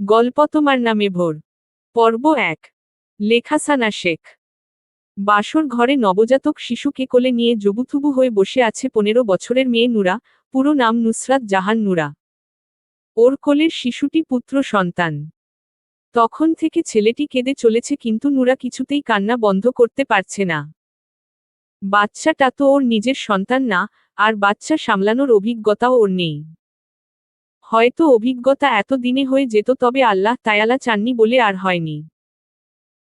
গল্প তোমার নামে ভোর। পর্ব ১। লেখা সানা শেখ। বাসর ঘরে নবজাতক শিশুকে কোলে নিয়ে জবুথুবু হয়ে বসে আছে ১৫ বছরের মেয়ে নুরা, পুরো নাম নুসরাত জাহান নুরা। ওর কোলের শিশুটি পুত্র সন্তান। তখন থেকে ছেলেটি কেঁদে চলেছে, কিন্তু নুরা কিছুতেই কান্না বন্ধ করতে পারছে না। বাচ্চাটা তো ওর নিজের সন্তান না, আর বাচ্চা সামলানোর অভিজ্ঞতাও ওর নেই। হয়তো অভিজ্ঞতা এত দিনে হয়ে যেত, তবে আল্লাহ তায়ালা চাননি বলে আর হয়নি।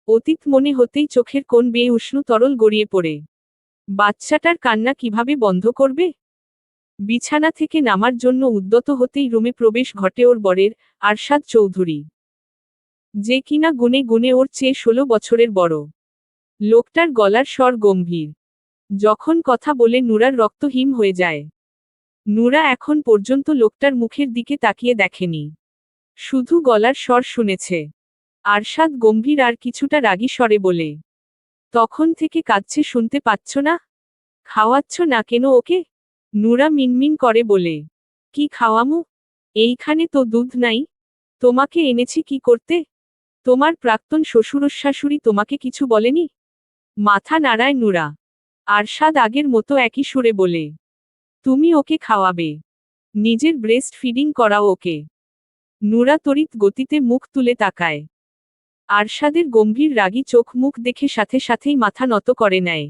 অতীত মনে হতেই চোখের কোণ বেয়ে উষ্ণ তরল গড়িয়ে পড়ে। বাচ্চাটার কান্না কিভাবে বন্ধ করবে? বিছানা থেকে নামার জন্য উদ্যত হতেই রুমে প্রবেশ ঘটে ওর বরের, আরশাদ চৌধুরী। যে কিনা গুণে গুণে ওর চেয়ে ১৬ বছরের বড়। লোকটার গলার স্বর গম্ভীর। যখন কথা বলে নুরার রক্ত হিম হয়ে যায়। নুরা এখন পর্যন্ত লোকটার মুখের দিকে তাকিয়ে দেখেনি, শুধু গলার স্বর শুনেছে। আরশাদ গম্ভীর আর কিছুটা রাগী স্বরে বলে, তখন থেকে কাঁদছে, শুনতে পাচ্ছ না? খাওয়াচ্ছ না কেন ওকে? নুরা মিনমিন করে বলে, কি খাওয়ামু? এইখানে তো দুধ নাই। তোমাকে এনেছি কি করতে? তোমার প্রাক্তন শ্বশুরশাশুড়ি তোমাকে কিছু বলেনি? মাথা নাড়ায় নুরা। আরশাদ আগের মতো একই সুরে বলে, তুমি ওকে খাওয়াবে। নিজের ব্রেস্ট ফিডিং করাও ওকে। নুরা তড়িৎ গতিতে মুখ তুলে তাকায়। আরশাদের গম্ভীর রাগী চোখ মুখ দেখে সাথে সাথেই মাথা নত করে নেয়।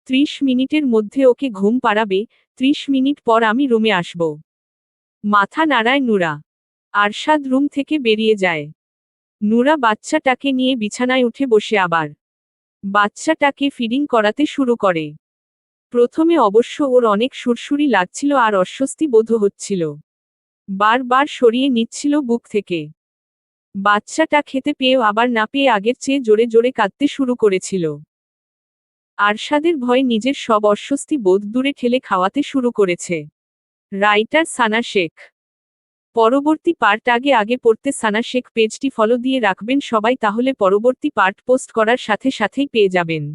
৩০ মিনিটের মধ্যে ওকে ঘুম পাড়াবে, ৩০ মিনিট পর আমি রুমে আসব। মাথা নাড়ায় নুরা। আরশাদ রুম থেকে বেরিয়ে যায়। নুরা বাচ্চাটাকে নিয়ে বিছানায় উঠে বসে আবার বাচ্চাটাকে ফিডিং করাতে শুরু করে। প্রথমে অবশ্য ওর অনেক সুরসুরি লাগছিল আর অস্বস্তি বোধ হচ্ছিল। বারবার সরিয়ে নিচ্ছিল বুক থেকে। বাচ্চাটা খেতে পেয়েও আবার না পেয়ে আগের চেয়ে জোরে জোরে কাঁদতে শুরু করেছিল। আরশাদের ভয়ে নিজের সব অস্বস্তি বোধ দূরে ঠেলে খাওয়াতে শুরু করেছে। রাইটার সানা শেখ। পরবর্তী পার্ট আগে আগে পড়তে সানা শেখ পেজটি ফলো দিয়ে রাখবেন সবাই, তাহলে পরবর্তী পার্ট পোস্ট করার সাথে সাথেই পেয়ে যাবেন।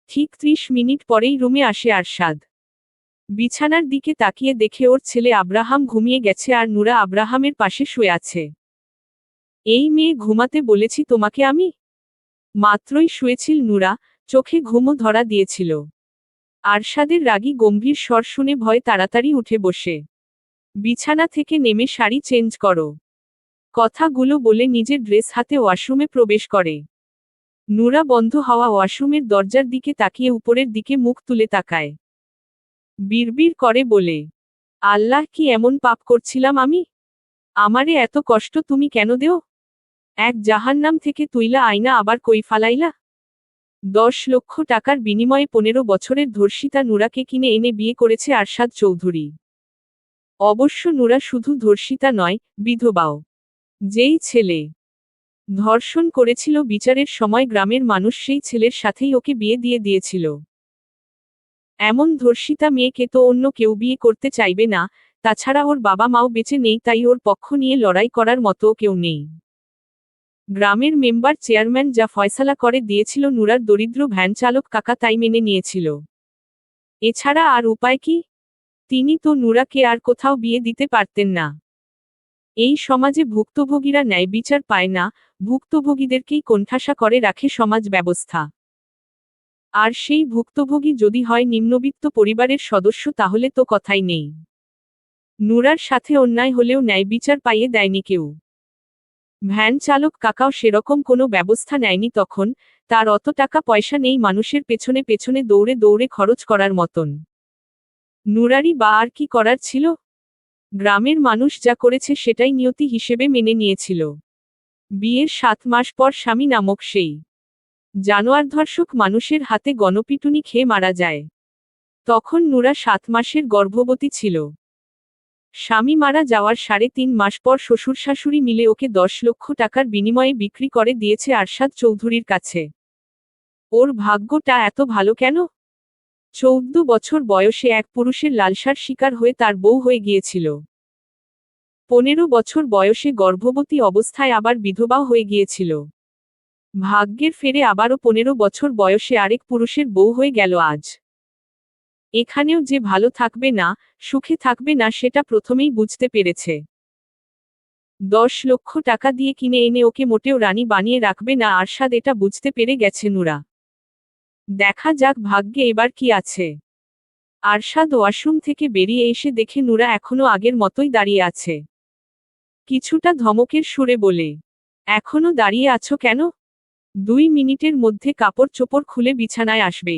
ঠিক ৩০ মিনিট পরেই রুমে আসে আরশাদ। বিছানার দিকে তাকিয়ে দেখে ওর ছেলে আব্রাহাম ঘুমিয়ে গেছে আর নুরা আব্রাহামের পাশে শুয়ে আছে। এই মেয়ে ঘুমাতে বলেছি তোমাকে আমি? মাত্রই শুয়েছিল নুরা, চোখে ঘুমও ধরা দিয়েছিল। আরশাদের রাগী গম্ভীর স্বর শুনে ভয় তাড়াতাড়ি উঠে বসে। বিছানা থেকে নেমে শাড়ি চেঞ্জ করো। কথাগুলো বলে নিজের ড্রেস হাতে ওয়াশরুমে প্রবেশ করে। নুরা বন্ধ হওয়া ওয়াশরুমের দরজার দিকে তাকিয়ে উপরের দিকে মুখ তুলে তাকায়। বিড়বিড় করে বলে, আল্লাহ, কি এমন পাপ করছিলাম আমি? আমারে এত কষ্ট তুমি কেন দেও? এক জাহান্নাম থেকে তুইলা আইনা আবার কই ফালাইলা? ১০ লক্ষ টাকার বিনিময়ে ১৫ বছরের ধর্ষিতা নুরাকে কিনে এনে বিয়ে করেছে আরশাদ চৌধুরী। অবশ্য নুরা শুধু ধর্ষিতা নয়, বিধবাও। যেই ছেলে ধর্ষণ করেছিল, বিচারের সময় গ্রামের মানুষ সেই ছেলের সাথেই ওকে বিয়ে দিয়ে দিয়েছিল। এমন ধর্ষিতা মেয়েকে তো অন্য কেউ বিয়ে করতে চাইবে না, তাছাড়া ওর বাবা মাও বেঁচে নেই, তাই ওর পক্ষ নিয়ে লড়াই করার মতো কেউ নেই। গ্রামের মেম্বার চেয়ারম্যান যা ফয়সালা করে দিয়েছিল নুরার দরিদ্র ভ্যান চালক কাকা তাই মেনে নিয়েছিল। এছাড়া আর উপায় কি? তিনি তো নুরাকে আর কোথাও বিয়ে দিতে পারতেন না। এই সমাজে ভুক্তভোগীরা ন্যায় বিচার পায় না, ভুক্তভোগীদেরকেই কোণঠাসা করে রাখে সমাজ ব্যবস্থা। আর সেই ভুক্তভোগী যদি হয় নিম্নবিত্ত পরিবারের সদস্য, তাহলে তো কথাই নেই। নুরার সাথে অন্যায় হলেও ন্যায় বিচার পাইয়ে দেয়নি কেউ। ভ্যান চালক কাকাও সেরকম কোনো ব্যবস্থা নেয়নি তখন, তার অত টাকা পয়সা নেই মানুষের পেছনে পেছনে দৌড়ে দৌড়ে খরচ করার মতন। নুরারই বা আর কি করার ছিল? গ্রামের মানুষ যা করেছে সেটাই নিয়তি হিসেবে মেনে নিয়েছিল। বিয়ের ৭ মাস পর স্বামী নামক সেই জানোয়ার ধর্ষক মানুষের হাতে গণপিটুনি খেয়ে মারা যায়। তখন নুরা ৭ মাসের গর্ভবতী ছিল। স্বামী মারা যাওয়ার ৩.৫ মাস পর শ্বশুর শাশুড়ি মিলে ওকে ১০ লক্ষ টাকার বিনিময়ে বিক্রি করে দিয়েছে আরশাদ চৌধুরীর কাছে। ওর ভাগ্যটা এত ভালো কেন? ১৪ বছর বয়সে এক পুরুষের লালসার শিকার হয়ে তার বউ হয়ে গিয়েছিল। ১৫ বছর বয়সে গর্ভবতী অবস্থায় আবার বিধবাও হয়ে গিয়েছিল। ভাগ্যের ফেরে আবারও ১৫ বছর বয়সে আরেক পুরুষের বউ হয়ে গেল আজ। এখানেও যে ভালো থাকবে না, সুখে থাকবে না, সেটা প্রথমেই বুঝতে পেরেছে। 10 লক্ষ টাকা দিয়ে কিনে এনে ওকে মোটেও রানী বানিয়ে রাখবে না আরশাদ এটা বুঝতে পেরে গেছে নুরা। দেখা যাক ভাগ্যে এবার কি আছে। আরশাদ ওয়াশরুম থেকে বেরিয়ে এসে দেখে নুরা এখনো আগের মতোই দাঁড়িয়ে আছে। কিছুটা ধমকের সুরে বলে, এখনো দাঁড়িয়ে আছো কেন? 2 মিনিটের মধ্যে কাপড় চোপড় খুলে বিছানায় আসবে।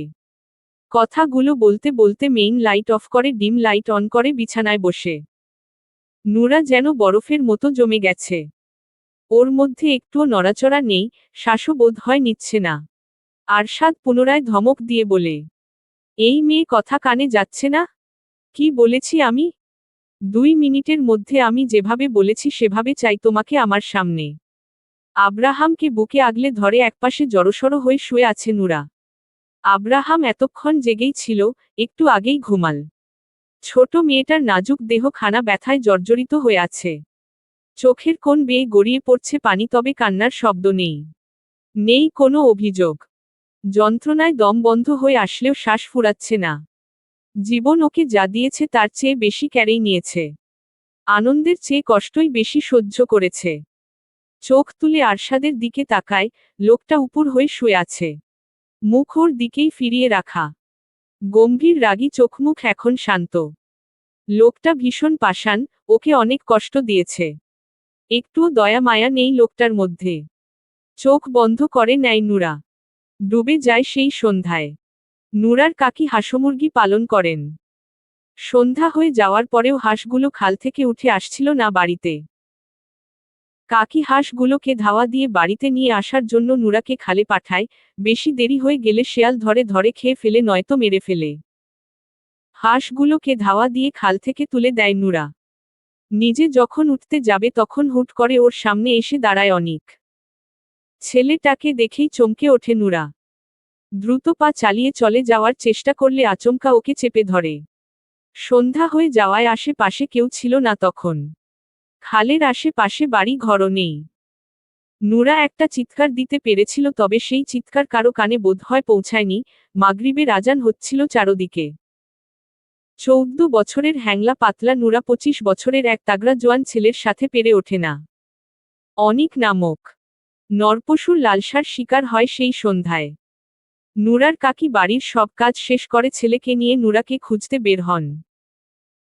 কথাগুলো বলতে বলতে মেইন লাইট অফ করে ডিম লাইট অন করে বিছানায় বসে। নুরা যেন বরফের মতো জমে গেছে। ওর মধ্যে একটুও নড়াচড়া নেই, শ্বাসও বোধ হয় নিচ্ছে না। আরশাদ পুনরায় ধমক দিয়ে বলে, এই মেয়ে কথা কানে যাচ্ছে না? কি বলেছি আমি? 2 মিনিটের মধ্যে আমি যেভাবে বলেছি সেভাবে চাই তোমাকে আমার সামনে। আব্রাহামকে বুকে আগলে ধরে একপাশে জড়সড় হয়ে শুয়ে আছে নুরা। আব্রাহাম এতক্ষণ জেগেই ছিল, একটু আগেই ঘুমাল। ছোট মেয়েটার নাজুক দেহ খানা ব্যথায় জর্জরিত হয়ে আছে। চোখের কোণ বেয়ে গড়িয়ে পড়ছে পানি, তবে কান্নার শব্দ নেই। নেই কোনো অভিযোগ। যন্ত্রণায় দম বন্ধ হয়ে আসলেও শ্বাস ফুরাচ্ছে না। জীবন ওকে যা দিয়েছে তার চেয়ে বেশি ক্যারেই নিয়েছে। আনন্দের চেয়ে কষ্টই বেশি সহ্য করেছে। চোখ তুলে আরশাদের দিকে তাকায়, লোকটা উপুর হয়ে শুয়ে আছে। মুখ ওর দিকেই ফিরিয়ে রাখা। গম্ভীর রাগী চোখমুখ এখন শান্ত। লোকটা ভীষণ পাষাণ, ওকে অনেক কষ্ট দিয়েছে। একটুও দয়া মায়া নেই লোকটার মধ্যে। চোখ বন্ধ করে নেয় নুরা। ডুবে যায় সেই সন্ধ্যায়। নুরার কাকি হাঁসমুরগি পালন করেন। সন্ধ্যা হয়ে যাওয়ার পরেও হাঁসগুলো খাল থেকে উঠে আসছিল না বাড়িতে। কাকি হাঁসগুলোকে ধাওয়া দিয়ে বাড়িতে নিয়ে আসার জন্য নুরাকে খালে পাঠায়, বেশি দেরি হয়ে গেলে শেয়াল ধরে ধরে খেয়ে ফেলে নয়তো মেরে ফেলে। হাঁসগুলোকে ধাওয়া দিয়ে খাল থেকে তুলে দেয় নুরা। নিজে যখন উঠতে যাবে তখন হুট করে ওর সামনে এসে দাঁড়ায় অনিক। ছেলেটাকে দেখেই চমকে ওঠে নুরা। দ্রুত পা চালিয়ে চলে যাওয়ার চেষ্টা করলে আচমকা ওকে চেপে ধরে। সন্ধ্যা হয়ে যাওয়ায় আশেপাশে কেউ ছিল না তখন। খালের আশেপাশে বাড়ি ঘরও নেই। নুরা একটা চিৎকার দিতে পেরেছিল, তবে সেই চিৎকার কারো কানে বোধহয় পৌঁছায়নি। মাগরিবের আজান হচ্ছিল চারদিকে। 14 বছরের হ্যাংলা পাতলা নুরা 25 বছরের এক তাগড়া জোয়ান ছেলের সাথে পেরে ওঠে না। অনিক নামক নরপশুর লালসার শিকার হয় সেই সন্ধ্যায়। নুরার কাকি বাড়ির সব কাজ শেষ করে ছেলেকে নিয়ে নুরাকে খুঁজতে বের হন।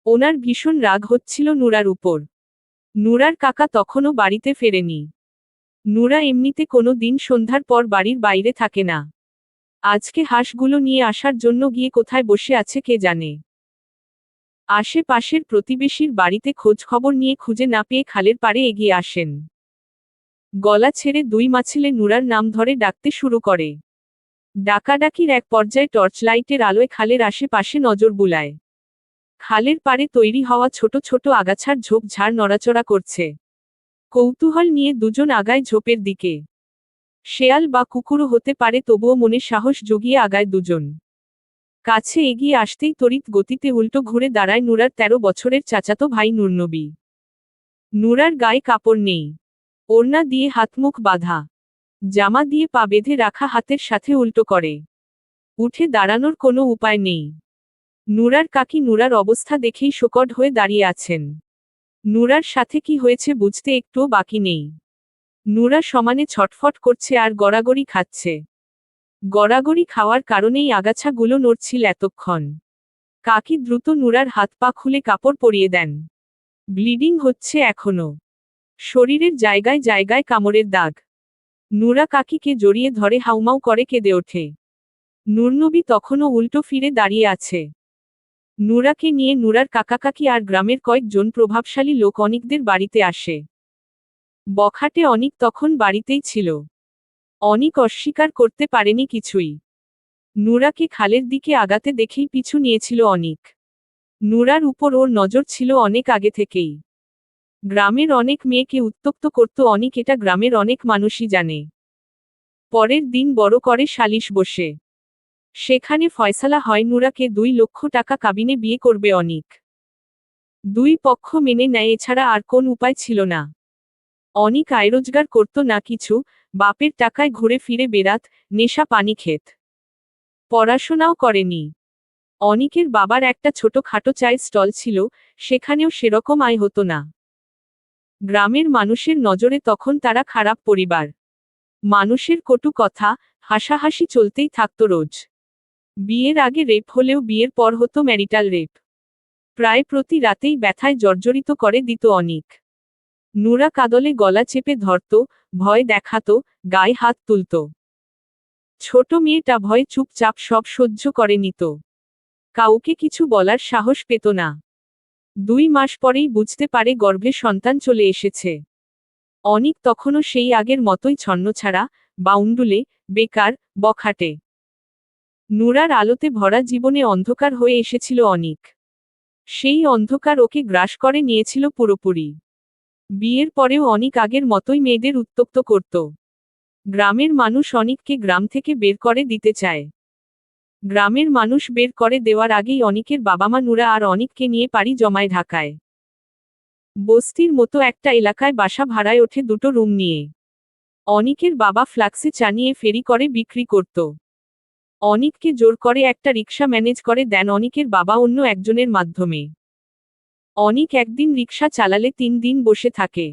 ওনার ভীষণ রাগ হচ্ছিল নুরার উপর। নুরার কাকা তখনও বাড়িতে ফেরেনি। নুরা এমনিতে কোনো দিন সন্ধ্যার পর বাড়ির বাইরে থাকে না। আজকে হাঁসগুলো নিয়ে আসার জন্য গিয়ে কোথায় বসে আছে কে জানে। আশেপাশের প্রতিবেশীর বাড়িতে খোঁজ খবর নিয়ে খুঁজে না পেয়ে খালের পাড়ে এগিয়ে আসেন। গলা ছেড়ে 2 মাছিলে নুরার নাম ধরে ডাকতে শুরু করে। ডাকাডাকির এক পর্যায়ে টর্চলাইটের আলোয় খালের আশেপাশে নজর বুলায়। খালের পাড়ে তৈরি হওয়া ছোট ছোট আগাছার ঝোপঝাড় নড়াচড়া করছে। কৌতূহল নিয়ে দুজন আগায় ঝোপের দিকে। শেয়াল বা কুকুরও হতে পারে, তবুও মনে সাহস জুগিয়ে আগায় দুজন। কাছে এগিয়ে আসতেই তড়িৎ গতিতে উল্টো ঘুরে দাঁড়ায় নুরার 13 বছরের চাচাতো ভাই নূরনবী। নুরার গায়ে কাপড় নেই। ওড়না দিয়ে হাতমুখ বাঁধা। জামা দিয়ে পা বেঁধে রাখা হাতের সাথে উল্টো করে। উঠে দাঁড়ানোর কোনো উপায় নেই। নুরার কাকি নুরার অবস্থা দেখেই শোকড হয়ে দাঁড়িয়ে আছেন। নুরার সাথে কি হয়েছে বুঝতে একটুও বাকি নেই। নুরা সমানে ছটফট করছে আর গড়াগড়ি খাচ্ছে। গড়াগড়ি খাওয়ার কারণেই আগাছাগুলো নড়ছিল এতক্ষণ। কাকি দ্রুত নুরার হাত পা খুলে কাপড় পরিয়ে দেন। ব্লিডিং হচ্ছে এখনো। শরীরের জায়গায় জায়গায় কামড়ের দাগ। নুরা কাকিকে জড়িয়ে ধরে হাউমাউ করে কেঁদে ওঠে। নূরনবী তখনও উল্টো ফিরে দাঁড়িয়ে আছে। নুরাকে নিয়ে নুরার কাকাকাকি আর গ্রামের কয়েকজন প্রভাবশালী লোক অনিকদের বাড়িতে আসে। বখাটে অনিক তখন বাড়িতেই ছিল। অনিক অস্বীকার করতে পারেনি কিছুই। নুরাকে খালের দিকে আগাতে দেখেই পিছু নিয়েছিল অনিক। নুরার উপর ওর নজর ছিল অনেক আগে থেকেই। গ্রামের অনেক মেয়েকে উত্ত্যক্ত করত অনিক, এটা গ্রামের অনেক মানুষই জানে। পরের দিন বড় করে সালিশ বসে। সেখানে ফয়সালা হয় নুরাকে 2 লক্ষ টাকা কাবিনে বিয়ে করবে অনিক। 2 পক্ষ মেনে নেয়, এছাড়া আর কোন উপায় ছিল না। অনিক আয় রোজগার করত না কিছু, বাপের টাকায় ঘুরে ফিরে বেড়াত, নেশা পানি খেত। পড়াশোনাও করেনি। অনিকের বাবার একটা ছোট খাটো চায়ের স্টল ছিল, সেখানেও সেরকম আয় হতো না। গ্রামের মানুষের নজরে তখন তারা খারাপ পরিবার। মানুষের কটু কথা, হাসাহাসি চলতেই থাকত রোজ। বিয়ের আগে রেপ হলেও বিয়ের পর হতো ম্যারিটাল রেপ। প্রায় প্রতি রাতেই ব্যথায় জর্জরিত করে দিত অনিক। নুরা কাঁদলে গলা চেপে ধরত, ভয় দেখাত, গায়ে হাত তুলত। ছোট মেয়েটা ভয়ে চুপচাপ সব সহ্য করে নিত। কাউকে কিছু বলার সাহস পেত না। 2 মাস পরেই বুঝতে পারে গর্ভে সন্তান চলে এসেছে। অনিক তখনও সেই আগের মতোই ছন্নছাড়া, বাউন্ডুলে, বেকার, বখাটে। নুরার আলোতে ভরা জীবনে অন্ধকার হয়ে এসেছিল অনিক। সেই অন্ধকার ওকে গ্রাস করে নিয়েছিল পুরোপুরি। বিয়ের পরেও অনিক আগের মতোই মেয়েদের উত্ত্যক্ত করত। গ্রামের মানুষ অনিককে গ্রাম থেকে বের করে দিতে চায়। গ্রামের মানুষ বের করে দেওয়ার আগেই অনিকের বাবা মা নুরা আর অনিককে নিয়ে পাড়ি জমায় ঢাকায়। বস্তির মতো একটা এলাকায় বাসা ভাড়ায় ওঠে 2টো রুম নিয়ে। অনিকের বাবা ফ্লাক্সে চানিয়ে ফেরি করে বিক্রি করত। অনিককে জোর করে একটা রিকশা ম্যানেজ করে দেন অনিকের বাবা অন্য একজনের মাধ্যমে। অনিক একদিন রিকশা চালালে 3 দিন বসে থাকে।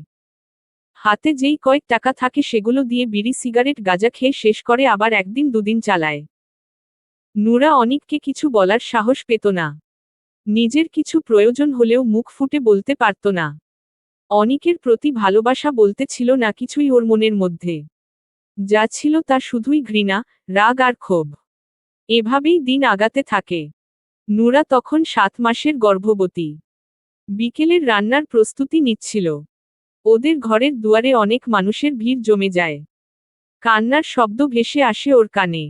হাতে যেই কয়েক টাকা থাকে সেগুলো দিয়ে বিড়ি সিগারেট গাঁজা খেয়ে শেষ করে আবার একদিন 2 দিন চালায়। নুরা অনিককে কিছু বলার সাহস পেত না। নিজের কিছু প্রয়োজন হলেও মুখ ফুটে বলতে পারত না। অনিকের প্রতি ভালোবাসা বলতে ছিল না কিছুই ওর মনের মধ্যে। যা ছিল তা শুধুই ঘৃণা, রাগ আর ক্ষোভ। এভাবেই দিন আগাতে থাকে। নুরা তখন 7 মাসের গর্ভবতী। বিকেলের রান্নার প্রস্তুতি নিচ্ছিল। ওদের ঘরের দুয়ারে অনেক মানুষের ভিড় জমে যায়। কান্নার শব্দ ভেসে আসে ওর কানে।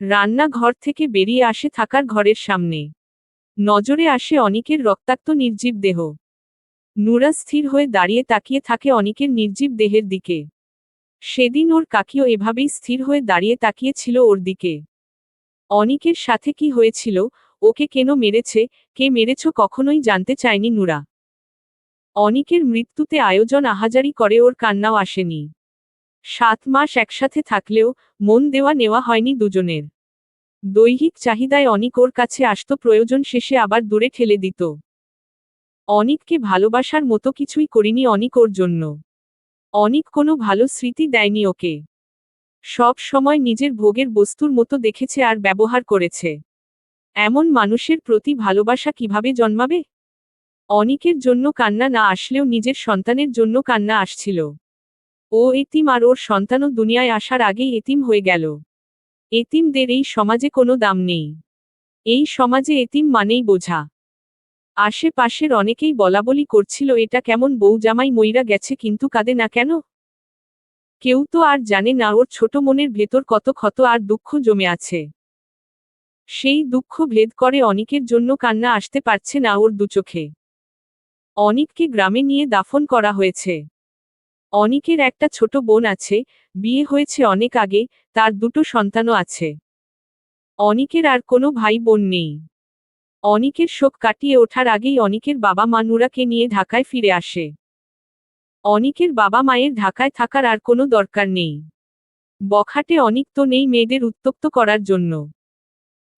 রান্নাঘর থেকে বেরিয়ে আসে থাকার ঘরের সামনে। নজরে আসে অনিকের রক্তাক্ত নির্জীব দেহ। নুরা স্থির হয়ে দাঁড়িয়ে তাকিয়ে থাকে অনিকের নির্জীব দেহের দিকে। সেদিন ওর কাকিও এভাবেই স্থির হয়ে দাঁড়িয়ে তাকিয়েছিল ওর দিকে। অনিকের সাথে কি হয়েছিল, ওকে কেন মেরেছে, কে মেরেছ কখনোই জানতে চায়নি নুরা। অনিকের মৃত্যুতে আয়োজন আহাজারি করে ওর কান্নাও আসেনি। 7 মাস একসাথে থাকলেও মন দেওয়া নেওয়া হয়নি দুজনের। দৈহিক চাহিদায় অনিক ওর কাছে আসত, প্রয়োজন শেষে আবার দূরে ঠেলে দিত। অনিককে ভালোবাসার মতো কিছুই করিনি অনিক ওর জন্য। অনিক কোনো ভালো স্মৃতি দেয়নি ওকে। সব সময় নিজের ভোগের বস্তুর মতো দেখেছে আর ব্যবহার করেছে। এমন মানুষের প্রতি ভালোবাসা কিভাবে জন্মাবে? অনিকের জন্য কান্না না আসলেও নিজের সন্তানের জন্য কান্না আসছিল। ও এতিম আর ওর সন্তানও দুনিয়ায় আসার আগেই এতিম হয়ে গেল। এতিমদের এই সমাজে কোনো দাম নেই। এই সমাজে এতিম মানেই বোঝা। আশেপাশের অনেকেই বলাবলি করছিল এটা কেমন বউ জামাই মইরা গেছে কিন্তু কাঁদে না কেন? কেউ তো আর জানে না ওর ছোট মনের ভেতর কত ক্ষত আর দুঃখ জমে আছে। সেই দুঃখ ভেদ করে অনিকের জন্য কান্না আসতে পারছে না ওর দুচোখে। অনিককে গ্রামে নিয়ে দাফন করা হয়েছে। অনিকের একটা ছোট বোন আছে, বিয়ে হয়েছে অনেক আগে, তার 2টো সন্তানও আছে। অনিকের আর কোনো ভাই বোন নেই। অনিকের শোক কাটিয়ে ওঠার আগেই অনিকের বাবা মা নুরাকে নিয়ে ঢাকায় ফিরে আসে। অনিকের বাবা মায়ের ঢাকায় থাকার আর কোনো দরকার নেই। বখাটে অনিক তো নেই মেয়েদের উত্ত্যক্ত করার জন্য।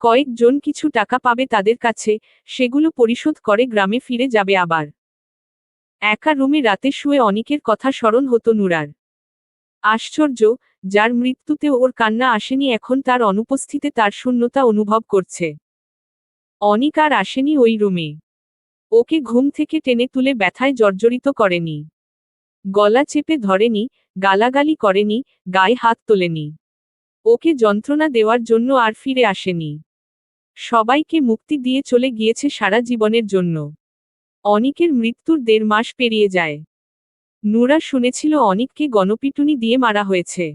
কয়েকজন কিছু টাকা পাবে তাদের কাছে, সেগুলো পরিশোধ করে গ্রামে ফিরে যাবে আবার। একা রুমে রাতে শুয়ে অনিকের কথা স্মরণ হতো নুরার। আশ্চর্য, যার মৃত্যুতে ওর কান্না আসেনি এখন তার অনুপস্থিতিতে তার শূন্যতা অনুভব করছে। অনিক আর আসেনি ওই রুমে। ওকে ঘুম থেকে টেনে তুলে ব্যথায় জর্জরিত করেনি। গলা চেপে ধরেনি, গালাগালি করেনি, গায়ে হাত তোলেনি। ওকে যন্ত্রণা দেওয়ার জন্য আর ফিরে আসেনি। সবাইকে মুক্তি দিয়ে চলে গিয়েছে সারা জীবনের জন্য। অনিকের মৃত্যুর 1.5 মাস পেরিয়ে যায়। নুরা শুনেছিল অনিককে গণপিটুনি দিয়ে মারা হয়েছে।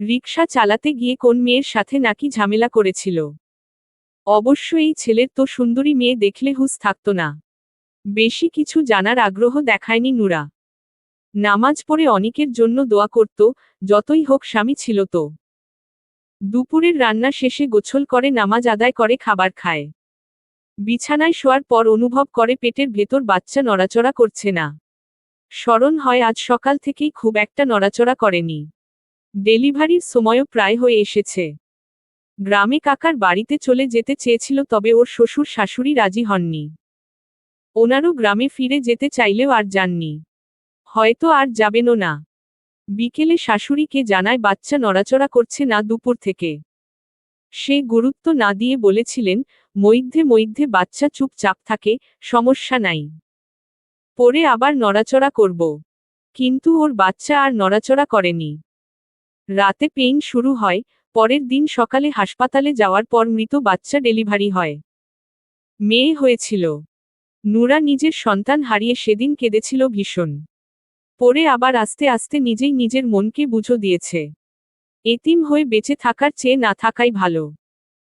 রিকশা চালাতে গিয়ে কোন মেয়ের সাথে নাকি ঝামেলা করেছিল। অবশ্য এই ছেলের তো সুন্দরী মেয়ে দেখলে হুঁশ থাকত না। বেশি কিছু জানার আগ্রহ দেখায়নি নুরা। নামাজ পড়ে অনিকের জন্য দোয়া করত, যতই হোক স্বামী ছিল তো। দুপুরের রান্না শেষে গোছল করে নামাজ আদায় করে খাবার খায়। বিছানায় শোয়ার পর অনুভব করে পেটের ভেতর বাচ্চা নড়াচড়া করছে না। স্মরণ হয় আজ সকাল থেকেই খুব একটা নড়াচড়া করেনি। ডেলিভারির সময়ও প্রায় হয়ে এসেছে। গ্রামে কাকার বাড়িতে চলে যেতে চেয়েছিল তবে ওর শ্বশুর শাশুড়ি রাজি হননি। ওনারও গ্রামে ফিরে যেতে চাইলেও আর যাননি। হয়তো আর যাবেনও না। বিকেলে শাশুড়িকে জানায় বাচ্চা নড়াচড়া করছে না দুপুর থেকে। সে গুরুত্ব না দিয়ে বলেছিলেন, মধ্যে মধ্যে বাচ্চা চুপচাপ থাকে, সমস্যা নাই। পরে আবার নড়াচড়া করব। কিন্তু ওর বাচ্চা আর নড়াচড়া করেনি। রাতে পেইন শুরু হয়, পরের দিন সকালে হাসপাতালে যাওয়ার পর মৃত বাচ্চা ডেলিভারি হয়। মেয়ে হয়েছিল। নূরা নিজের সন্তান হারিয়ে সেদিন কেঁদেছিল ভীষণ। পরে আবার আস্তে আস্তে নিজেই নিজের মনকে বুঝো দিয়েছে। এতিম হয়ে বেঁচে থাকার চেয়ে না থাকাই ভালো।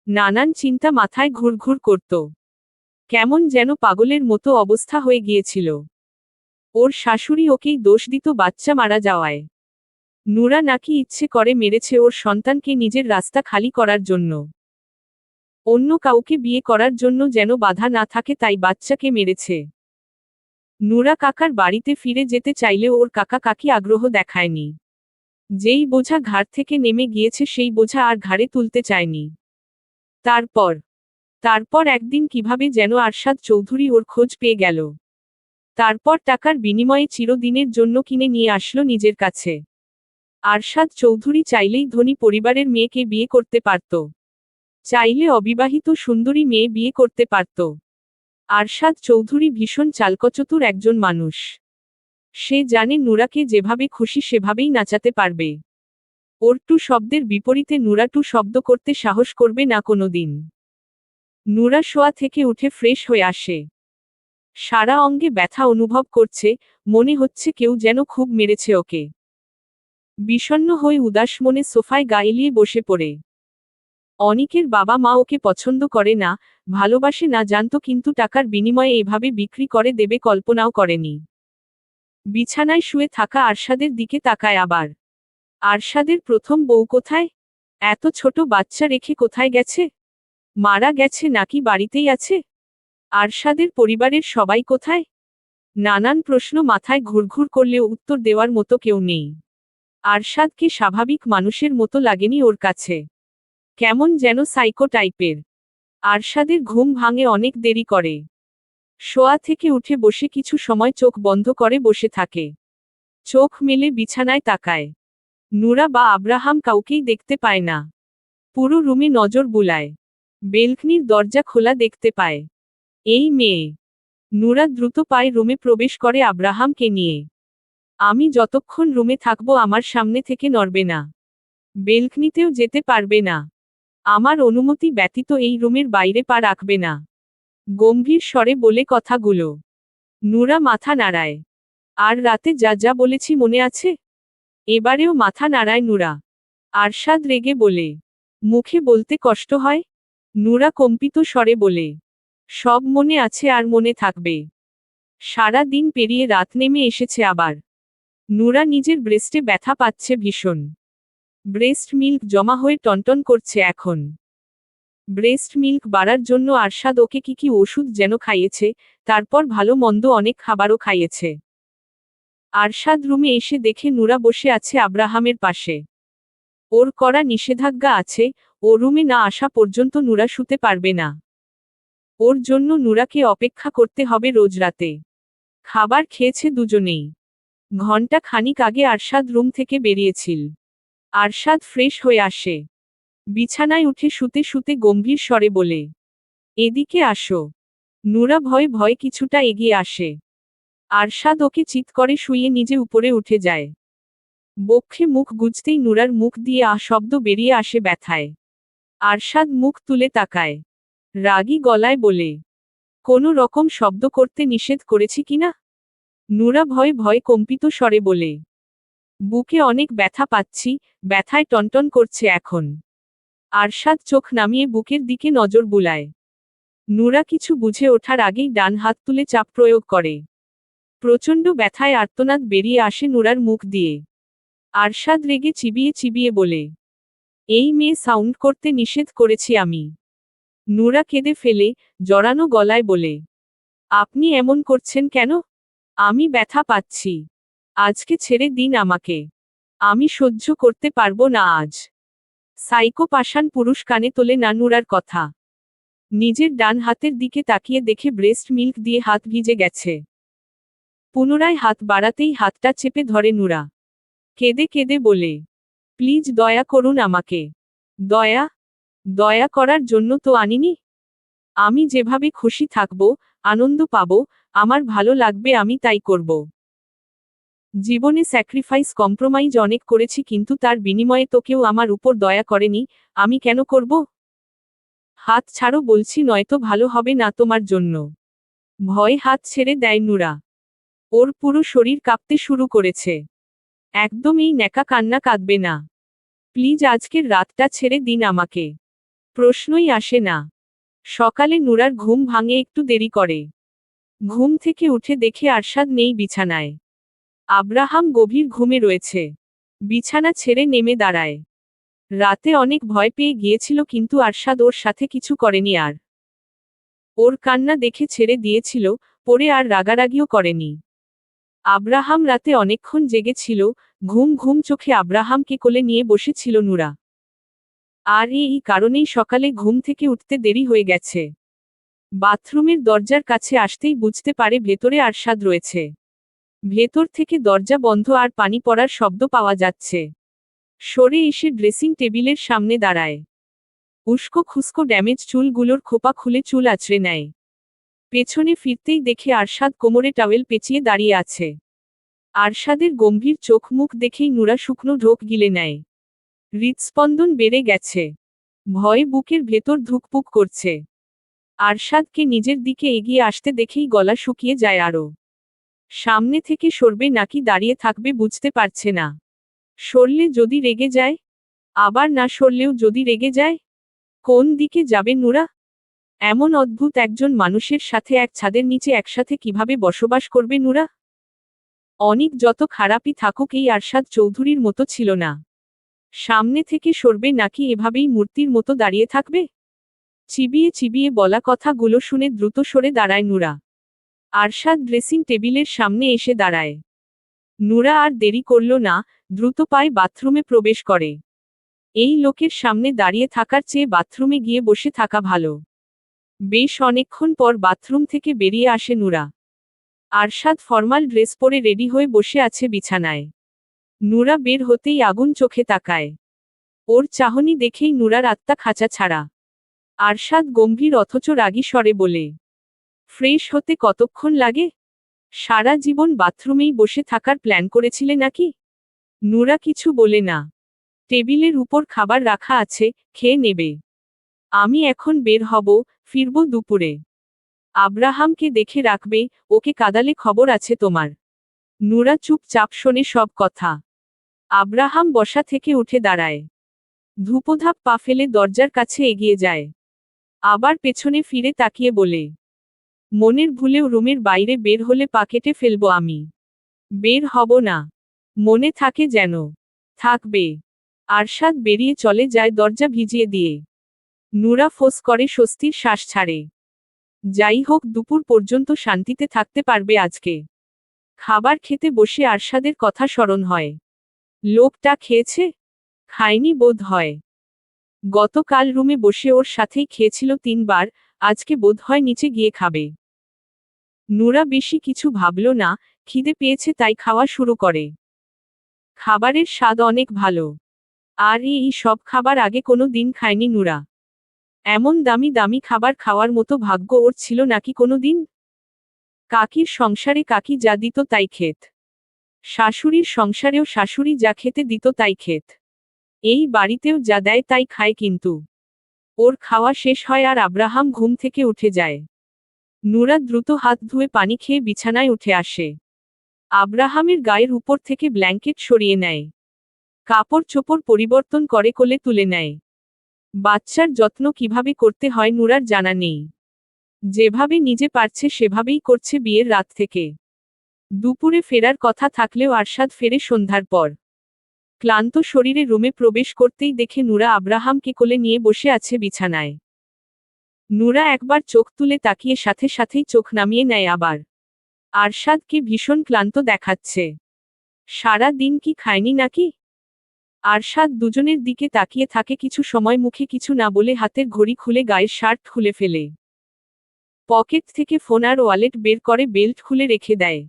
নানান চিন্তা মাথায় ঘুরঘুর করত। কেমন যেন পাগলের মতো অবস্থা হয়ে গিয়েছিল। ওর শাশুড়ি ওকেই দোষ দিত বাচ্চা মারা যাওয়ায়। নূরা নাকি ইচ্ছে করে মেরেছে ওর সন্তানকে নিজের রাস্তা খালি করার জন্য। অন্য কাউকে বিয়ে করার জন্য যেন বাধা না থাকে তাই বাচ্চাকে মেরেছে। নূরা কাকার বাড়িতে ফিরে যেতে চাইলেও ওর কাকা কাকি আগ্রহ দেখায়নি। যেই বোঝা ঘাড় থেকে নেমে গিয়েছে সেই বোঝা আর ঘাড়ে তুলতে চায়নি। তারপর একদিন কিভাবে যেন আরশাদ চৌধুরী ওর খোঁজ পেয়ে গেল। তারপর টাকার বিনিময়ে চিরদিনের জন্য কিনে নিয়ে আসলো নিজের কাছে। আরশাদ চৌধুরী চাইলেই ধনী পরিবারের মেয়েকে বিয়ে করতে পারত। চাইলে অবিবাহিত সুন্দরী মেয়ে বিয়ে করতে পারত। আরশাদ চৌধুরী ভীষণ চালকচতুর একজন মানুষ। সে জানে নূরাকে যেভাবে খুশি সেভাবেই নাচাতে পারবে। ওর টু শব্দের বিপরীতে নূরা টু শব্দ করতে সাহস করবে না কোনোদিন। নূরা শোয়া থেকে উঠে ফ্রেশ হয়ে আসে। সারা অঙ্গে ব্যথা অনুভব করছে, মনে হচ্ছে কেউ যেন খুব মেরেছে ওকে। বিষণ্ণ হয়ে উদাস মনে সোফায় গা এলিয়ে বসে পড়ে। অনিকের বাবা মা ওকে পছন্দ করে না, ভালোবাসে না জানতো, কিন্তু টাকার বিনিময়ে এভাবে বিক্রি করে দেবে কল্পনাও করেনি। বিছানায় শুয়ে থাকা আরশাদের দিকে তাকায় আবার। আরশাদের প্রথম বউ কোথায়? এত ছোট বাচ্চা রেখে কোথায় গেছে? মারা গেছে নাকি বাড়িতেই আছে? আরশাদের পরিবারের সবাই কোথায়? নানান প্রশ্ন মাথায় ঘুরঘুর করলেও উত্তর দেওয়ার মতো কেউ নেই। আরশাদকে স্বাভাবিক মানুষের মতো লাগেনি ওর কাছে। কেমন যেন সাইকো টাইপের। আরশাদের ঘুম ভাঙে অনেক দেরি করে। শোয়া থেকে উঠে বসে কিছু সময় চোখ বন্ধ করে বসে থাকে। চোখ মেলে বিছানায় তাকায়। নূরা বা আব্রাহাম কাউকেই দেখতে পায় না। পুরো রুমে নজর বুলায়। বেলকনির দরজা খোলা দেখতে পায়। এই মেয়ে। নূরা দ্রুত পায়ে রুমে প্রবেশ করে আব্রাহামকে নিয়ে। আমি যতক্ষণ রুমে থাকবো আমার সামনে থেকে নড়বে না। বেলকনিতেও যেতে পারবে না। আমার অনুমতি ব্যতীত এই রুমের বাইরে পা রাখবে না। গম্ভীর স্বরে বলে কথাগুলো। নূরা মাথা নাড়ায়। আর রাতে যা যা বলেছি মনে আছে? এবারেও মাথা নাড়ায় নূরা। আরশাদ রেগে বলে, মুখে বলতে কষ্ট হয়? নূরা কম্পিত স্বরে বলে, সব মনে আছে আর মনে থাকবে। সারা দিন পেরিয়ে রাত নেমে এসেছে আবার। নূরা নিজের ব্রেস্টে ব্যথা পাচ্ছে ভীষণ। ব্রেস্ট মিল্ক জমা হয়ে টনটন করছে এখন। ব্রেস্ট মিল্ক বাড়ার জন্য আরশাদ ওকে কি ওষুধ যেন খাইয়েছে, তারপর ভালো মন্দ অনেক খাবারও খাইয়েছে। আরশাদ রুমে এসে দেখে নূরা বসে আছে আব্রাহামের পাশে। ওর করা নিষেধাজ্ঞা আছে, ও রুমে না আসা পর্যন্ত নূরা শুতে পারবে না। ওর জন্য নূরাকে অপেক্ষা করতে হবে রোজ রাতে। খাবার খেয়েছে দুজনেই। ঘণ্টা খানিক আগে আরশাদ রুম থেকে বেরিয়েছিল। আরশাদ ফ্রেশ হয়ে আসে। বিছানায় উঠে শুতে শুতে গম্ভীর স্বরে বলে, এদিকে আসো। নূরা ভয়ে ভয়ে কিছুটা এগিয়ে আসে। আরশাদ ওকে চিৎ করে শুইয়ে নিজে উপরে উঠে যায়। বক্ষে মুখ গুজতেই নূরার মুখ দিয়ে শব্দ বেরিয়ে আসে ব্যথায়। আরশাদ মুখ তুলে তাকায়। রাগী গলায় বলে, কোনো রকম শব্দ করতে নিষেধ করেছি কিনা? নূরা ভয়ে ভয়ে কম্পিত স্বরে বলে, বুকে অনেক ব্যথা পাচ্ছি, ব্যথায় টনটন করছে এখন। আরশাদ চোখ নামিয়ে বুকের দিকে নজর বুলায়। নূরা কিছু বুঝে ওঠার আগেই ডান হাত তুলে চাপ প্রয়োগ করে। প্রচণ্ড ব্যথায় আর্তনাদ বেরিয়ে আসে নূরার মুখ দিয়ে। আরশাদ রেগে চিবিয়ে চিবিয়ে বলে, এই মেয়ে সাউন্ড করতে নিষেধ করেছি আমি। নূরা কেঁদে ফেলে, জড়ানো গলায় বলে, আপনি এমন করছেন কেন? আমি ব্যথা পাচ্ছি। আজকে ছেড়ে দিন আমাকে। আমি সহ্য করতে পারবো না আজ। সাইকো পাষাণ পুরুষ কানে তোলে না নূরার কথা। নিজের ডান হাতের দিকে তাকিয়ে দেখে ব্রেস্ট মিল্ক দিয়ে হাত ভিজে গেছে। পুনরায় হাত বাড়াতেই হাতটা চেপে ধরে নুরা। কেঁদে কেঁদে বলে, প্লিজ দয়া করুন আমাকে। দয়া? দয়া করার জন্য তো আনিনি। আমি যেভাবে খুশি থাকব, আনন্দ পাব, আমার ভালো লাগবে আমি তাই করব। জীবনে স্যাক্রিফাইস কম্প্রোমাইজ অনেক করেছি কিন্তু তার বিনিময়ে তো কেউ আমার উপর দয়া করেনি, আমি কেন করব? হাত ছাড়ো বলছি নয়তো ভালো হবে না তোমার জন্য। ভয়ে হাত ছেড়ে দেয় নুরা। ওর পুরো শরীর কাঁপতে শুরু করেছে। একদম এই ন্যাকা কান্না কাঁদবে না। প্লিজ আজকের রাতটা ছেড়ে দিন আমাকে। প্রশ্নই আসে না। সকালে নুরার ঘুম ভাঙে একটু দেরি করে। ঘুম থেকে উঠে দেখে আরশাদ নেই বিছানায়। আব্রাহাম গভীর ঘুমে রয়েছে। বিছানা ছেড়ে নেমে দাঁড়ায়। রাতে অনেক ভয় পেয়ে গিয়েছিল কিন্তু আরশাদ ওর সাথে কিছু করেনি আর। ওর কান্না দেখে ছেড়ে দিয়েছিল, পরে আর রাগারাগিও করেনি। আব্রাহাম রাতে অনেকক্ষণ জেগেছিল, ঘুম ঘুম চোখে আব্রাহামকে কোলে নিয়ে বসেছিল নুরা। আর এই কারণেই সকালে ঘুম থেকে উঠতে দেরি হয়ে গেছে। বাথরুমের দরজার কাছে আসতেই বুঝতে পারে ভেতরে আরশাদ রয়েছে। ভেতর থেকে দরজা বন্ধ আর পানি পড়ার শব্দ পাওয়া যাচ্ছে। সরে এসে ড্রেসিং টেবিলের সামনে দাঁড়ায়। উস্কো খুস্কো ড্যামেজ চুলগুলোর খোপা খুলে চুল আঁচড়ে নেয়। পেছনে ফিরতেই দেখে আরশাদ কোমরে টাওয়েল পেঁচিয়ে দাঁড়িয়ে আছে। আরশাদের গম্ভীর চোখ মুখ দেখেই নুরা শুকনো ঢোক গিলে নেয়। হৃদস্পন্দন বেড়ে গেছে। ভয়ে বুকের ভেতর ধুকপুক করছে। আরশাদকে নিজের দিকে এগিয়ে আসতে দেখেই গলা শুকিয়ে যায় আরও। সামনে থেকে সরবে নাকি দাঁড়িয়ে থাকবে বুঝতে পারছে না। সরলে যদি রেগে যায়? আবার না সরলেও যদি রেগে যায়? কোন দিকে যাবে নুরা? এমন অদ্ভুত একজন মানুষের সাথে এক ছাদের নিচে একসাথে কিভাবে বসবাস করবে নুরা? অনেক যত খারাপই থাকুক এই আরশাদ চৌধুরীর মতো ছিল না। সামনে থেকে সরবে নাকি এভাবেই মূর্তির মতো দাঁড়িয়ে থাকবে? চিবিয়ে চিবিয়ে বলা কথাগুলো শুনে দ্রুত সরে দাঁড়ায় নুরা। আরশাদ ড্রেসিং টেবিলের সামনে এসে দাঁড়ায়। নুরা আর দেরি করল না, দ্রুত পায়ে বাথরুমে প্রবেশ করে। এই লোকের সামনে দাঁড়িয়ে থাকার চেয়ে বাথরুমে গিয়ে বসে থাকা ভালো। বেশ অনেকক্ষণ পর বাথরুম থেকে বেরিয়ে আসে নুরা। আরশাদ ফর্মাল ড্রেস পরে রেডি হয়ে বসে আছে বিছানায়। নুরা বের হতেই আগুন চোখে তাকায়। ওর চাহনি দেখেই নুরার আত্মা খাঁচা ছাড়া। আরশাদ গম্ভীর অথচ রাগী স্বরে বলে, ফ্রেশ হতে কতক্ষণ লাগে? সারা জীবন বাথরুমেই বসে থাকার প্ল্যান করেছিলে নাকি? নুরা কিছু বলে না। টেবিলের উপর খাবার রাখা আছে, খেয়ে নেবে। আমি এখন বের হব, ফিরব দুপুরে। আব্রাহামকে দেখে রাখবে, ওকে কাঁদালে খবর আছে তোমার। নুরা চুপচাপ শোনে সব কথা। আব্রাহাম বসা থেকে উঠে দাঁড়ায়। ধূপধাপ পা ফেলে দরজার কাছে এগিয়ে যায়। আবার পেছনে ফিরে তাকিয়ে বলে, মনের ভুলেও রুমের বাইরে বের হলে পা কেটে ফেলবো আমি। বের হব না। মনে থাকে যেন। থাকবে। আরশাদ বেরিয়ে চলে যায় দরজা ভিজিয়ে দিয়ে। নুরা ফোঁস করে স্বস্তির শ্বাস ছাড়ে। যাই হোক দুপুর পর্যন্ত শান্তিতে থাকতে পারবে আজকে। খাবার খেতে বসে আরশাদের কথা স্মরণ হয়। লোকটা খেয়েছে? খায়নি বোধ হয়। গতকাল রুমে বসে ওর সাথেই খেয়েছিল 3 বার, আজকে বোধ হয় নিচে গিয়ে খাবে। নুরা বেশি কিছু ভাবল না, খিদে পেয়েছে তাই খাওয়া শুরু করে। খাবারের স্বাদ অনেক ভালো। আর এই সব খাবার আগে কোনো দিন খায়নি নুরা। এমন দামি দামি খাবার খাওয়ার মতো ভাগ্য ওর ছিল নাকি কোনো দিন? কাকির সংসারে কাকি যা দিত তাই খেত। শাশুড়ির সংসারেও শাশুড়ি যা খেতে দিত তাই খেত। এই বাড়িতেও যা দেয় তাই খায় কিন্তু। ওর খাওয়া শেষ হয় আর আব্রাহাম ঘুম থেকে উঠে যায়। নুরা দ্রুত হাত ধুয়ে পানি খেয়ে বিছানায় উঠে আসে। আব্রাহামের গায়ের উপর থেকে ব্ল্যাঙ্কেট সরিয়ে নেয়। কাপড় চোপড় পরিবর্তন করে কোলে তুলে নেয়। বাচ্চার যত্ন কিভাবে করতে হয় নুরার জানা নেই। যেভাবে নিজে পারছে সেভাবেই করছে বিয়ের রাত থেকে। দুপুরে ফেরার কথা থাকলেও আরশাদ ফেরে সন্ধ্যার পর। ক্লান্ত শরীরে রুমে প্রবেশ করতেই দেখে নুরা আব্রাহামকে কোলে নিয়ে বসে আছে বিছানায়। নুরা একবার চোখ তুলে তাকিয়ে সাথে সাথেই চোখ নামিয়ে নেয় আবার। আরশাদকে ভীষণ ক্লান্ত দেখাচ্ছে। সারা দিন কি খায়নি নাকি? আরশাদ দুজনের দিকে তাকিয়ে থাকে কিছু সময়, মুখে কিছু না বলে হাতের ঘড়ি খুলে গায়ের শার্ট খুলে ফেলে। পকেট থেকে ফোন আর ওয়ালেট বের করে বেল্ট খুলে রেখে দেয়।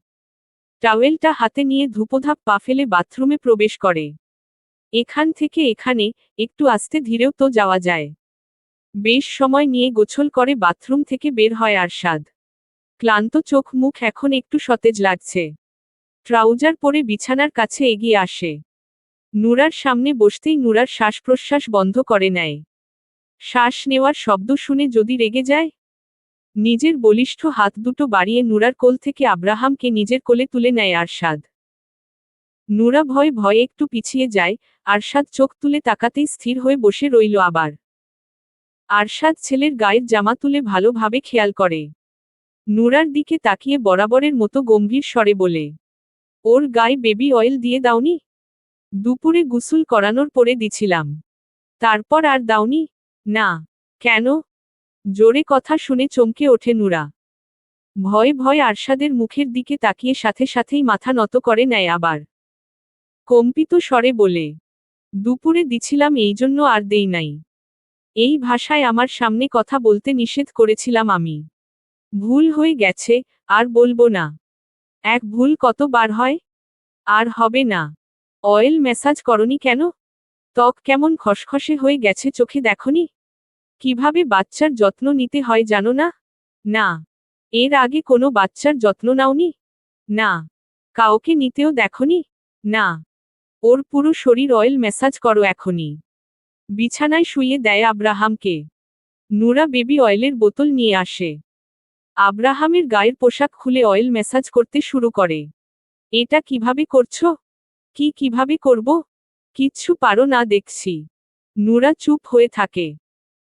টাওয়েলটা হাতে নিয়ে ধূপধাপ পা ফেলে বাথরুমে প্রবেশ করে। এখান থেকে এখানে একটু আস্তে ধীরেও তো যাওয়া যায়। বেশ সময় নিয়ে গোছল করে বাথরুম থেকে বের হয় আরশাদ। ক্লান্ত চোখ মুখ এখন একটু সতেজ লাগছে। ট্রাউজার পরে বিছানার কাছে এগিয়ে আসে। নুরার সামনে বসতেই নুরার শ্বাস প্রশ্বাস বন্ধ করে নেয়। শ্বাস নেওয়ার শব্দ শুনে যদি রেগে যায়। নিজের বলিষ্ঠ হাত দুটো বাড়িয়ে নুরার কোল থেকে আব্রাহামকে নিজের কোলে তুলে নেয় আরশাদ। নুরা ভয়ে ভয়ে একটু পিছিয়ে যায়। আরশাদ চোখ তুলে তাকাতেই স্থির হয়ে বসে রইল আবার। আরশাদ ছেলের গায়ের জামা তুলে ভালোভাবে খেয়াল করে। নুরার দিকে তাকিয়ে বরাবরের মতো গম্ভীর স্বরে বলে, ওর গায়ে বেবি অয়েল দিয়ে দাওনি? দুপুরে গোসল করানোর পরে দিছিলাম। তারপর আর দাওনি? না। কেন? জোরে কথা শুনে চমকে ওঠে নুরা। ভয়ে ভয়ে আরশাদের মুখের দিকে তাকিয়ে সাথে সাথেই মাথা নত করে নেয় আবার। কম্পিত স্বরে বলে, দুপুরে দিছিলাম এই জন্য আর দেই নাই। এই ভাষায় আমার সামনে কথা বলতে নিষেধ করেছিলাম আমি। ভুল হয়ে গেছে, আর বলবো না। এক ভুল কতবার হয়? আর হবে না। অয়েল ম্যাসাজ করনি কেন? ত্বক কেমন খসখসে হয়ে গেছে চোখে দেখনি? কিভাবে বাচ্চার যত্ন নিতে হয় জানো না? না। এর আগে কোনো বাচ্চার যত্ন নাওনি? না। কাউকে নিতেও দেখনি? না। ওর পুরো শরীর অয়েল ম্যাসাজ করো এখনই। বিছানায় শুইয়ে দেয় আব্রাহামকে। নুরা বেবি অয়েলের বোতল নিয়ে আসে। আব্রাহামের গায়ের পোশাক খুলে অয়েল ম্যাসাজ করতে শুরু করে। এটা কিভাবে করছো? কিভাবে করব? কিচ্ছু পারো না দেখছি। নুরা চুপ হয়ে থাকে।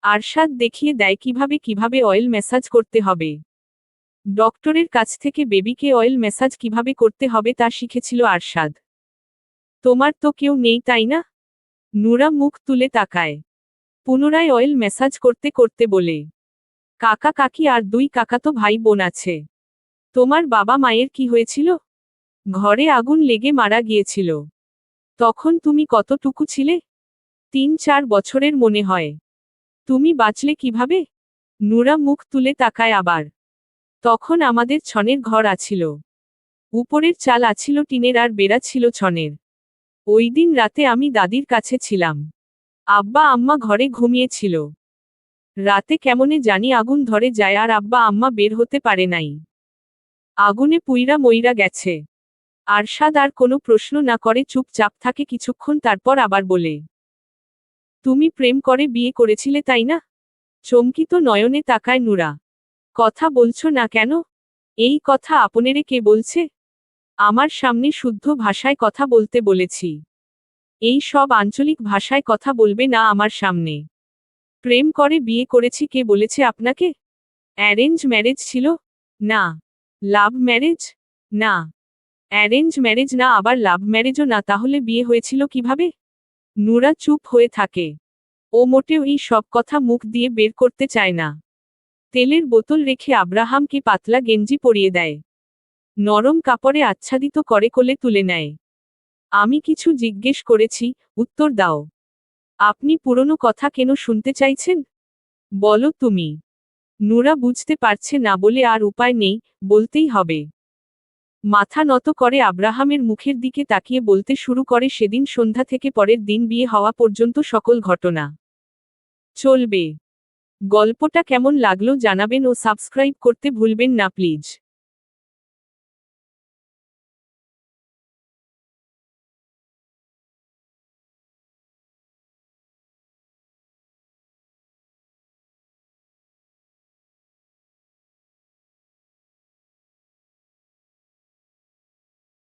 আরশাদ দেখিয়ে দেয় কিভাবে অয়েল ম্যাসাজ করতে হবে। ডক্টরের কাছ থেকে বেবিকে অয়েল ম্যাসাজ কিভাবে করতে হবে তা শিখেছিল আরশাদ। তোমার তো কেউ নেই তাই না? নুরা মুখ তুলে তাকায়। পুনরায় অয়েল ম্যাসাজ করতে করতে বলে, কাকা কাকি আর 2 কাকাতো ভাই বোন আছে। তোমার বাবা মায়ের কি হয়েছিল? ঘরে আগুন লেগে মারা গিয়েছিল। তখন তুমি কতটুকু ছিলে? 3-4 বছরের মনে হয়। তুমি বাঁচলে কিভাবে? নুরা মুখ তুলে তাকায় আবার। তখন আমাদের ছনের ঘর আছিল। উপরের চাল আছিল টিনের আর বেড়া ছিল ছনের। ওই দিন রাতে আমি দাদির কাছে ছিলাম। আব্বা আম্মা ঘরে ঘুমিয়েছিল। রাতে কেমনে জানি আগুন ধরে যায় আর আব্বা আম্মা বের হতে পারে নাই। আগুনে পুইরা মইরা গেছে। আরশাদ আর কোনো প্রশ্ন না করে চুপচাপ থাকে কিছুক্ষণ, তারপর আবার বলে, তুমি প্রেম করে বিয়ে করেছিলে তাই না? চমকিত নয়নে তাকায় নুরা। কথা বলছো না কেন? এই কথা আপনেরে কে বলছে? আমার সামনে শুদ্ধ ভাষায় কথা বলতে বলেছি। এই সব আঞ্চলিক ভাষায় কথা বলবে না আমার সামনে। প্রেম করে বিয়ে করেছি কে বলেছে আপনাকে? অ্যারেঞ্জ ম্যারেজ ছিল? না। Love marriage? না। অ্যারেঞ্জ ম্যারেজ না আবার লাভ ম্যারেজও না, তাহলে বিয়ে হয়েছিল কিভাবে? নুরা চুপ হয়ে থাকে। ও মোটেও এই সব কথা মুখ দিয়ে বের করতে চায় না। তেলের বোতল রেখে আব্রাহামকে পাতলা গেঞ্জি পরিয়ে দেয়। নরম কাপড়ে আচ্ছাদিত করে কোলে তুলে নেয়। আমি কিছু জিজ্ঞেস করেছি, উত্তর দাও। আপনি পুরনো কথা কেন শুনতে চাইছেন? বলো তুমি। নুরা বুঝতে পারছে না বলে আর উপায় নেই, বলতেই হবে। মাথা নত করে আব্রাহামের মুখের দিকে তাকিয়ে বলতে শুরু করে সেদিন সন্ধ্যা থেকে পরের দিন বিয়ে হওয়া পর্যন্ত সকল ঘটনা। চলবে। গল্পটা কেমন লাগলো জানাবেন ও সাবস্ক্রাইব করতে ভুলবেন না প্লিজ।